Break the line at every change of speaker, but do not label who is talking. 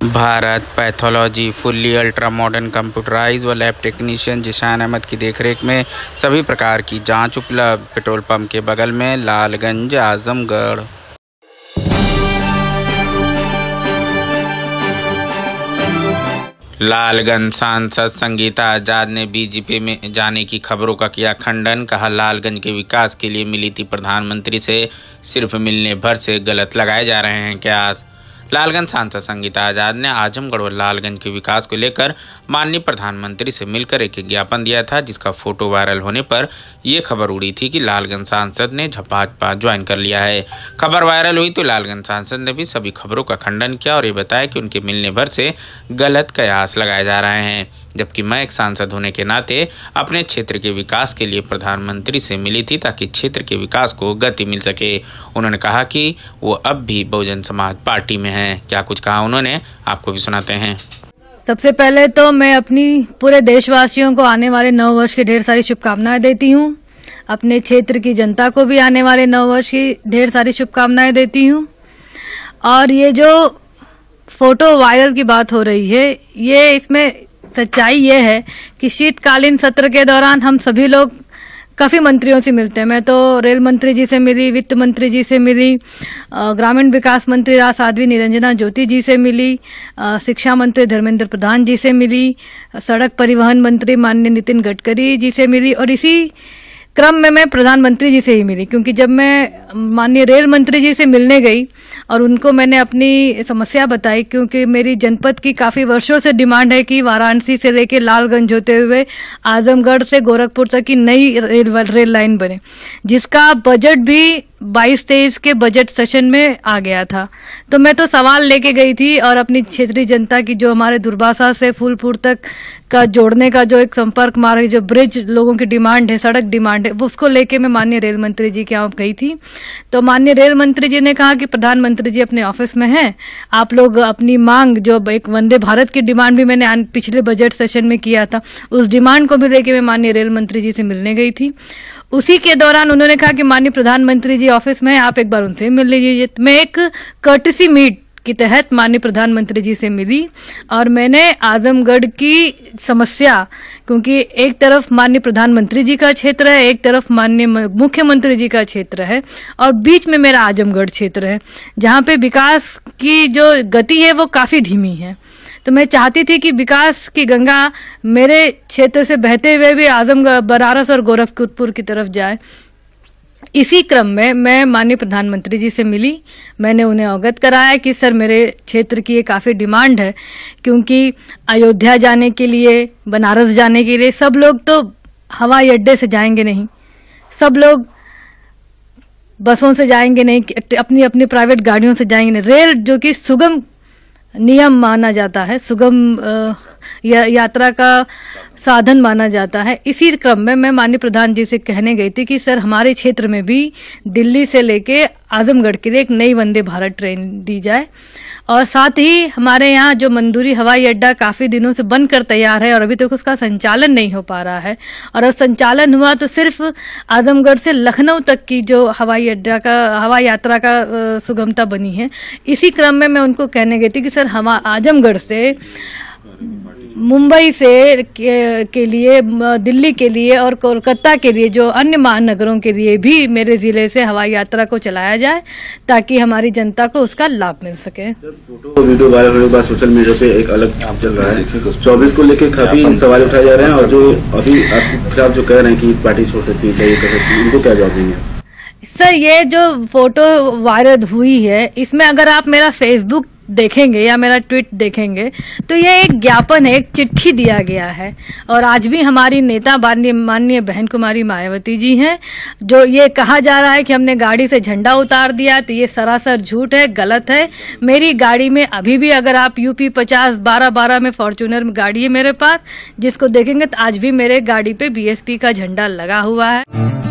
Bharat pathology fully ultra modern computerise व lab technician Zishan Ahmad की देखरेख में सभी प्रकार की जांच उपलब्ध। पेट्रोल पंप के बगल में, लालगंज, आजमगढ़। लालगंज सांसद संगीता आजाद ने बीजेपी में जाने की खबरों का किया खंडन। कहा, लालगंज के विकास के लिए मिली थी प्रधानमंत्री से, सिर्फ मिलने भर से गलत लगाए जा रहे हैं कयास। लालगंज सांसद संगीता आजाद ने आजमगढ़ और लालगंज के विकास को लेकर माननीय प्रधानमंत्री से मिलकर एक ज्ञापन दिया था, जिसका फोटो वायरल होने पर ये खबर उड़ी थी कि लालगंज सांसद ने भाजपा ज्वाइन कर लिया है। खबर वायरल हुई तो लालगंज सांसद ने भी सभी खबरों का खंडन किया और ये बताया कि उनके मिलने भर से गलत कयास लगाए जा रहे हैं, जबकि मैं एक सांसद होने के नाते अपने क्षेत्र के विकास के लिए प्रधानमंत्री से मिली थी ताकि क्षेत्र के विकास को गति मिल सके। उन्होंने कहा कि वो अब भी बहुजन समाज पार्टी में हैं। क्या कुछ कहा उन्होंने, आपको भी सुनाते हैं।
सबसे पहले तो मैं अपनी पूरे देशवासियों को आने वाले नव वर्ष की ढेर सारी शुभकामनाएं देती हूँ। अपने क्षेत्र की जनता को भी आने वाले नव वर्ष की ढेर सारी शुभकामनाएं देती हूँ। और ये जो फोटो वायरल की बात हो रही है, ये इसमें सच्चाई ये है कि शीतकालीन सत्र के दौरान हम सभी लोग काफ़ी मंत्रियों से मिलते हैं। मैं तो रेल मंत्री जी से मिली, वित्त मंत्री जी से मिली, ग्रामीण विकास मंत्री राज साध्वी निरंजना ज्योति जी से मिली, शिक्षा मंत्री धर्मेंद्र प्रधान जी से मिली, सड़क परिवहन मंत्री माननीय नितिन गडकरी जी से मिली और इसी क्रम में मैं प्रधानमंत्री जी से ही मिली, क्योंकि जब मैं माननीय रेल मंत्री जी से मिलने गई और उनको मैंने अपनी समस्या बताई, क्योंकि मेरी जनपद की काफ़ी वर्षों से डिमांड है कि वाराणसी से लेके लालगंज होते हुए आजमगढ़ से गोरखपुर तक की नई रेल लाइन बने, जिसका बजट भी 22-23 के बजट सेशन में आ गया था। तो मैं तो सवाल लेके गई थी और अपनी क्षेत्रीय जनता की जो हमारे दुर्वासा से फूलपुर तक का जोड़ने का जो एक संपर्क मार्ग, जो ब्रिज लोगों की डिमांड है, सड़क डिमांड है, उसको लेके मैं माननीय रेल मंत्री जी के यहाँ गई थी। तो माननीय रेल मंत्री जी ने कहा कि प्रधानमंत्री जी अपने ऑफिस में हैं, आप लोग अपनी मांग, जो एक वंदे भारत की डिमांड भी मैंने पिछले बजट सेशन में किया था, उस डिमांड को भी लेके मैं माननीय रेल मंत्री जी से मिलने गई थी। उसी के दौरान उन्होंने कहा कि माननीय प्रधानमंत्री जी ऑफिस में हैं, आप एक बार उनसे मिल लीजिए। मैं एक कर्टसी मीट के तहत माननीय प्रधानमंत्री जी से मिली और मैंने आजमगढ़ की समस्या, क्योंकि एक तरफ माननीय प्रधानमंत्री जी का क्षेत्र है, एक तरफ माननीय मुख्यमंत्री जी का क्षेत्र है और बीच में मेरा आजमगढ़ क्षेत्र है, जहाँ पे विकास की जो गति है वो काफ़ी धीमी है। तो मैं चाहती थी कि विकास की गंगा मेरे क्षेत्र से बहते हुए भी आजमगढ़, बनारस और गोरखपुर की तरफ जाए। इसी क्रम में मैं माननीय प्रधानमंत्री जी से मिली। मैंने उन्हें अवगत कराया कि सर, मेरे क्षेत्र की ये काफ़ी डिमांड है, क्योंकि अयोध्या जाने के लिए, बनारस जाने के लिए सब लोग तो हवाई अड्डे से जाएंगे नहीं, सब लोग बसों से जाएंगे नहीं, अपनी अपनी प्राइवेट गाड़ियों से जाएंगे नहीं। रेल जो कि सुगम नियम माना जाता है, सुगम यात्रा का साधन माना जाता है। इसी क्रम में मैं माननीय प्रधान जी से कहने गई थी कि सर, हमारे क्षेत्र में भी दिल्ली से लेके आजमगढ़ के लिए एक नई वंदे भारत ट्रेन दी जाए और साथ ही हमारे यहाँ जो मंदूरी हवाई अड्डा काफ़ी दिनों से बनकर तैयार है और अभी तक उसका संचालन नहीं हो पा रहा है, और अगर संचालन हुआ तो सिर्फ आजमगढ़ से लखनऊ तक की जो हवाई यात्रा का सुगमता बनी है। इसी क्रम में मैं उनको कहने गई थी कि सर, हम आजमगढ़ से मुंबई से के लिए, दिल्ली के लिए और कोलकाता के लिए, जो अन्य महानगरों के लिए भी मेरे ज़िले से हवाई यात्रा को चलाया जाए ताकि हमारी जनता को उसका लाभ मिल सके।
फोटो वीडियो वायरल होने के बाद सोशल मीडिया पे एक अलग चल रहा है, 24 को लेकर काफी सवाल उठाए जा रहे हैं और जो अभी आपके खिलाफ जो कह रहे हैं कि पार्टी छोड़ सकती है, कर सकती है, उनको क्या जवाब देंगे?
सर, ये जो फोटो वायरल हुई है, इसमें अगर आप मेरा फेसबुक देखेंगे या मेरा ट्वीट देखेंगे तो ये एक ज्ञापन है, एक चिट्ठी दिया गया है। और आज भी हमारी नेता माननीय बहन कुमारी मायावती जी हैं, जो ये कहा जा रहा है कि हमने गाड़ी से झंडा उतार दिया, तो ये सरासर झूठ है, गलत है। मेरी गाड़ी में अभी भी, अगर आप यूपी 50 12 में फॉर्च्यूनर में गाड़ी है मेरे पास, जिसको देखेंगे तो आज भी मेरे गाड़ी पे बीएसपी का झंडा लगा हुआ है।